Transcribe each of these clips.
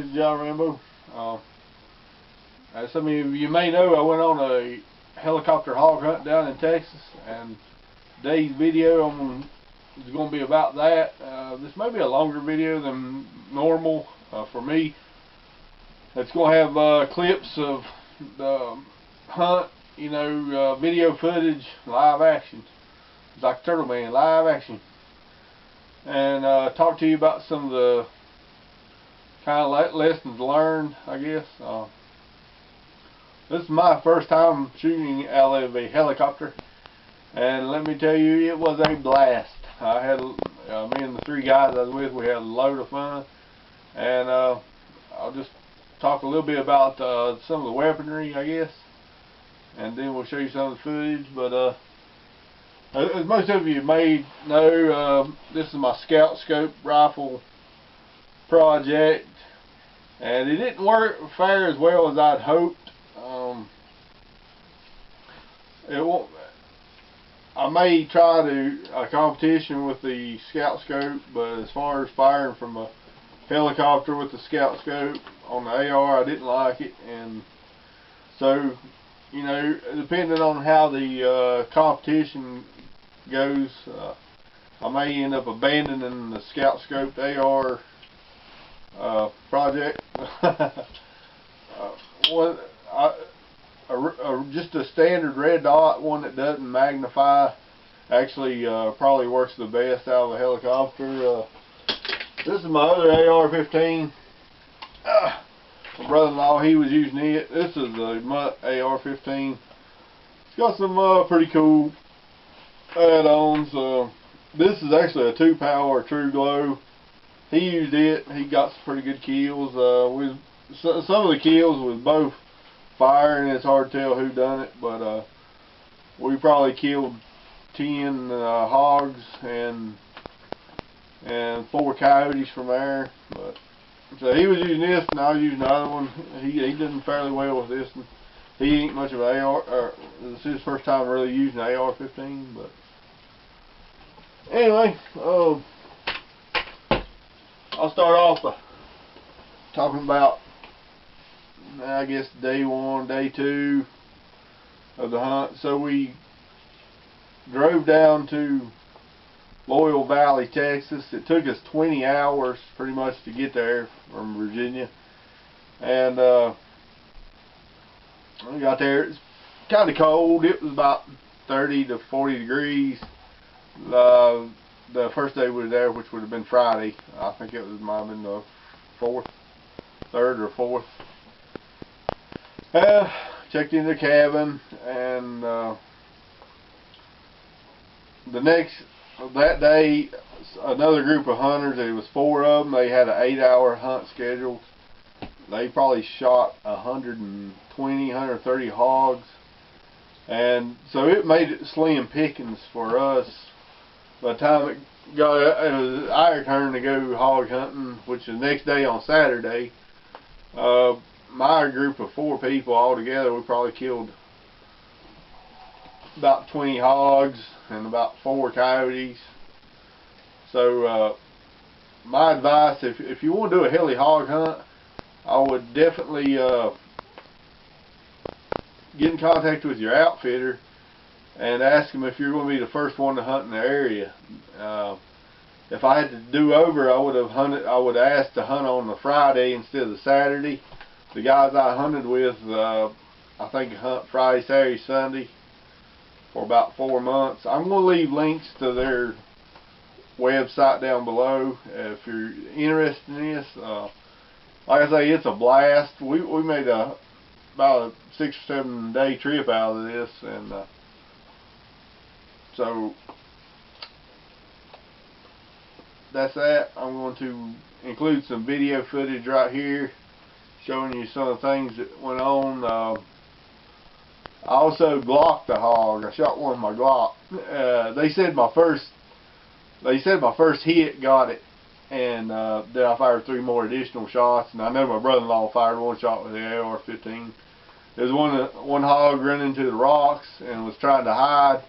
This is John Rambo. As some of you may know, I went on a helicopter hog hunt down in Texas, and today's video is going to be about that. This may be a longer video than normal for me. It's going to have clips of the hunt, video footage, live action. It's like Turtle Man, live action. And talk to you about some of the kind of lessons learned, I guess. This is my first time shooting out of a helicopter, and let me tell you, it was a blast. I had me and the three guys I was with, we had a load of fun, and I'll just talk a little bit about some of the weaponry, I guess, and then we'll show you some of the footage. But as most of you may know, this is my Scout Scope rifle project, and it didn't fare as well as I'd hoped. I may try a competition with the Scout Scope, but as far as firing from a helicopter with the Scout Scope on the AR, I didn't like it, and so depending on how the competition goes, I may end up abandoning the Scout Scope AR project. Just a standard red dot, one that doesn't magnify, actually probably works the best out of a helicopter. This is my other AR-15. My brother-in-law, he was using it. This is the Mutt AR-15. It's got some pretty cool add-ons. This is actually a 2-power True Glow. He used it. He got some pretty good kills. Some of the kills with both fire, and it's hard to tell who done it, but we probably killed 10 hogs and 4 coyotes from there. But so he was using this, and I was using another one. He done fairly well with this one. He ain't much of an AR. This is his first time really using an AR-15. But anyway, I'll start off by talking about, I guess, day 1, day 2 of the hunt. So we drove down to Loyal Valley, Texas. It took us 20 hours pretty much to get there from Virginia, and we got there. It's kind of cold. It was about 30 to 40 degrees the first day we were there, which would have been Friday. I think it might have been the 3rd or 4th. Checked into the cabin, and that day, another group of hunters, there was 4 of them, they had an 8-hour hunt scheduled. They probably shot 120, 130 hogs, and so it made it slim pickings for us. By the time it was our turn to go hog hunting, which is the next day on Saturday. My group of 4 people all together, we probably killed about 20 hogs and about 4 coyotes. So my advice, if you want to do a heli hog hunt, I would definitely get in contact with your outfitter and ask them if you're going to be the first one to hunt in the area. If I had to do over, I would ask to hunt on the Friday instead of the Saturday. The guys I hunted with, I think hunt Friday, Saturday, Sunday for about 4 months. I'm going to leave links to their website down below if you're interested in this. Like I say, it's a blast. We made about a 6 or 7 day trip out of this, and so that's that. I'm going to include some video footage right here showing you some of the things that went on. I also Glocked a hog. I shot one with my Glock. They said my first hit got it, and then I fired 3 more additional shots. And I know my brother-in-law fired 1 shot with the AR-15. There's one hog running into the rocks and was trying to hide,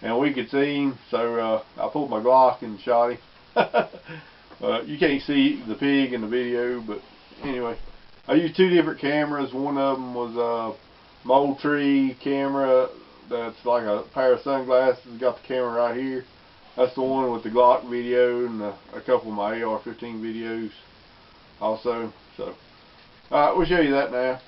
and we could see him, so I pulled my Glock and shot him. You can't see the pig in the video, but anyway, I used 2 different cameras. One of them was a Moultrie camera that's like a pair of sunglasses. Got the camera right here. That's the one with the Glock video and a couple of my AR-15 videos also. So, alright, we'll show you that now.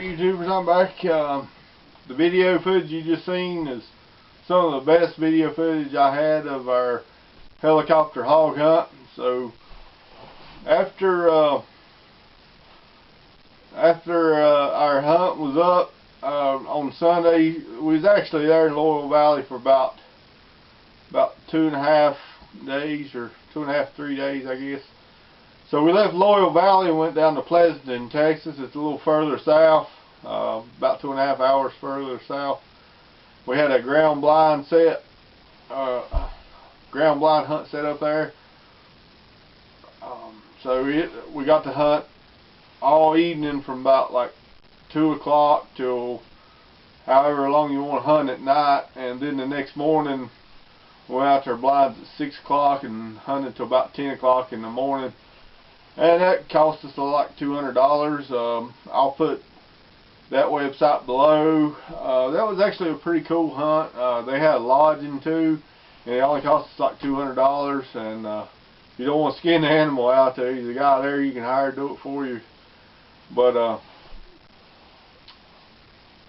YouTubers, I'm back. The video footage you just seen is some of the best video footage I had of our helicopter hog hunt. So after our hunt was up on Sunday, we was actually there in Laurel Valley for about 2.5 days, or 2.5, 3 days, I guess. So we left Loyal Valley and went down to Pleasanton, Texas. It's a little further south, about 2.5 hours further south. We had a ground blind hunt set up there. So we got to hunt all evening from about like 2 o'clock till however long you want to hunt at night, and then the next morning we went out to our blinds at 6 o'clock and hunted till about 10 o'clock in the morning. And that cost us like $200. I'll put that website below. That was actually a pretty cool hunt. They had lodging too, and it only cost us like $200. And if you don't want to skin the animal out there's a guy there you can hire to do it for you. But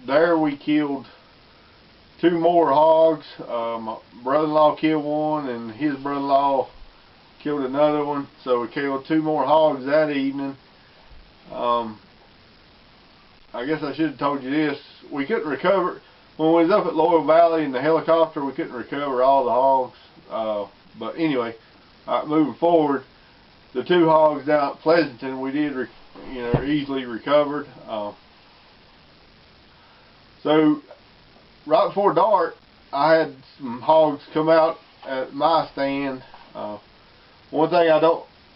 there we killed 2 more hogs. My brother-in-law killed one, and his brother-in-law killed another one. So we killed 2 more hogs that evening. I guess I should have told you this. We couldn't recover when we was up at Loyal Valley in the helicopter. We couldn't recover all the hogs. But anyway, moving forward, the 2 hogs down at Pleasanton we did, easily recovered. So right before dark, I had some hogs come out at my stand. One thing I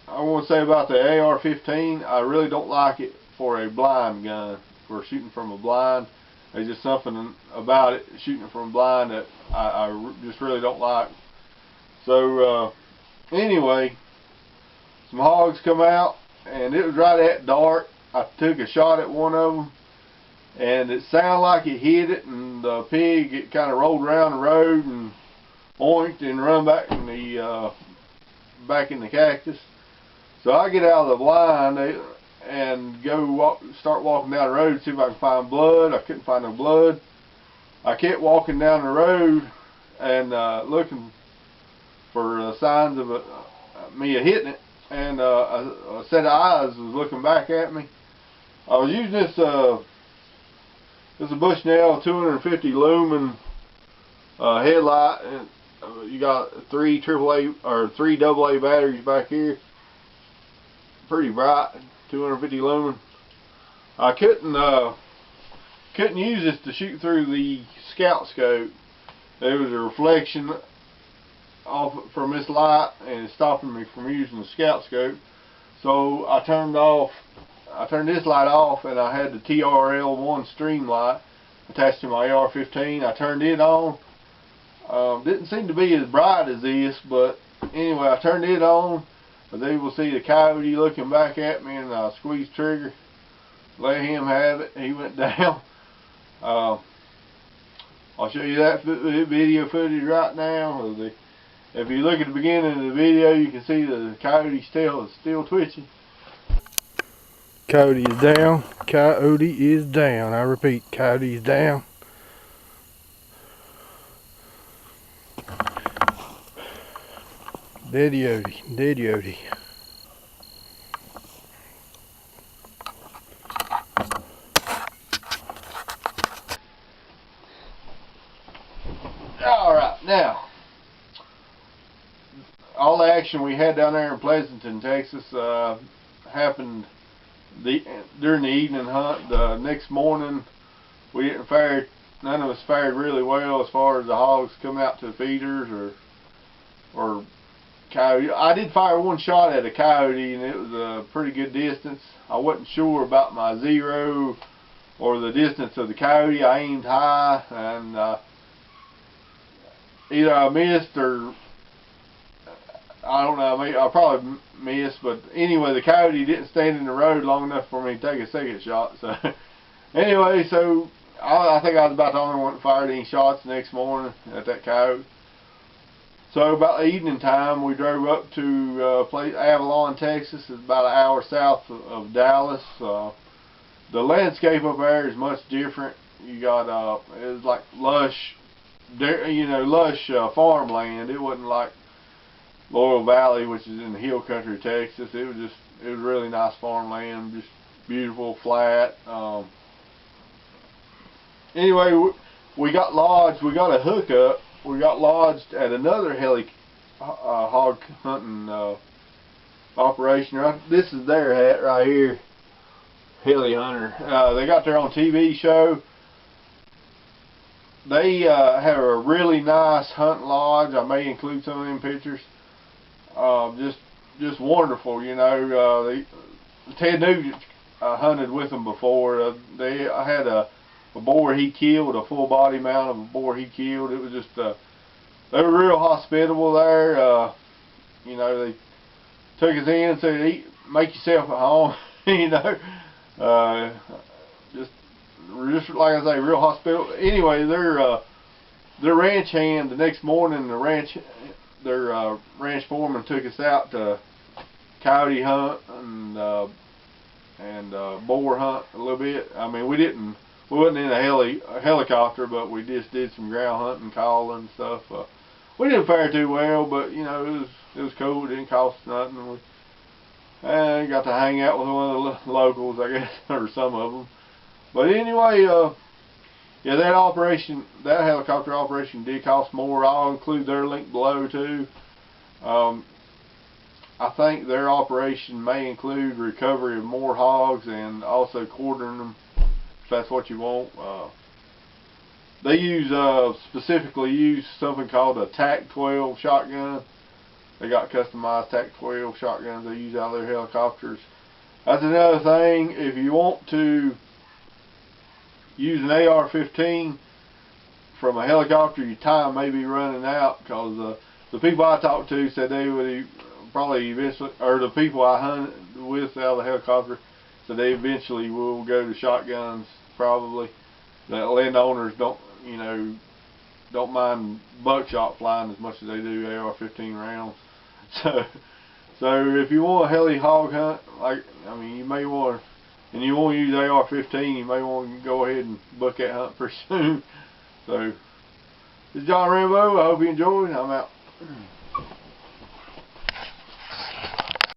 want to say about the AR-15, I really don't like it for a blind gun, for shooting from a blind. There's just something about it, shooting from a blind, that I just really don't like. So anyway, some hogs come out, and it was right at dark. I took a shot at one of them, and it sounded like it hit it, and the pig, it kind of rolled around the road and oinked and run back in the cactus. So I get out of the blind and start walking down the road to see if I can find blood. I couldn't find no blood. I kept walking down the road and looking for signs of me hitting it, and a set of eyes was looking back at me. I was using this is a Bushnell 250 lumen headlight, and you got 3 AAA or 3 AA batteries back here. Pretty bright, 250 lumen. I couldn't use this to shoot through the scout scope. There was a reflection off from this light, and it's stopping me from using the scout scope. So I turned this light off, and I had the TRL-1 stream light attached to my AR-15. I turned it on. Didn't seem to be as bright as this, but anyway, I turned it on. I was able to see the coyote looking back at me, and I squeezed trigger, let him have it. He went down. I'll show you that video footage right now. If you look at the beginning of the video, you can see the coyote's tail is still twitching. Coyote is down. Coyote is down. I repeat, coyote is down. Dead Yodi, dead Yodi. Alright, now, all the action we had down there in Pleasanton, Texas, happened during the evening hunt. The next morning, we didn't fare, none of us fared really well as far as the hogs coming out to the feeders or coyote. I did fire one shot at a coyote, and it was a pretty good distance. I wasn't sure about my zero or the distance of the coyote. I aimed high, and either I missed or I don't know. I probably missed, but anyway, the coyote didn't stand in the road long enough for me to take a second shot. So anyway, so I think I was about the only one that fired any shots the next morning at that coyote. So about evening time, we drove up to Avalon, Texas. It's about an hour south of Dallas. The landscape up there is much different. You got it was like lush, lush farmland. It wasn't like Loyal Valley, which is in the hill country of Texas. It was really nice farmland, just beautiful, flat. Anyway, we got lodged. We got a hookup. We got lodged at another hog hunting operation. This is their hat right here, Heli Hunter. They got their own TV show. They have a really nice hunting lodge. I may include some of them pictures. Just wonderful, you know. Ted Nugent hunted with them before. They had a boar he killed, a full body mount of a boar he killed. It was just they were real hospitable there. You know, they took us in and said, "Eat, make yourself at home." You know, just like I say, real hospitable. Anyway, their ranch hand the next morning, their ranch foreman took us out to coyote hunt and boar hunt a little bit. I mean, we wasn't in a helicopter, but we just did some ground hunting, calling and stuff. We didn't fare too well, but you know, it was cool. It didn't cost nothing. We got to hang out with one of the locals, I guess, or some of them. But anyway, yeah, that helicopter operation did cost more. I'll include their link below too. I think their operation may include recovery of more hogs and also quartering them, if that's what you want. They specifically use something called a TAC-12 shotgun. They got customized TAC-12 shotguns they use out of their helicopters. That's another thing. If you want to use an AR-15 from a helicopter, your time may be running out, because the people I talked to said they would probably eventually, or the people I hunted with out of the helicopter said they eventually will go to shotguns probably. The landowners don't mind buckshot flying as much as they do AR-15 rounds. So if you want a heli hog hunt, you may want to, and you want to use AR-15, you may want to go ahead and book that hunt pretty soon. So, this is John Rambo. I hope you enjoyed. I'm out.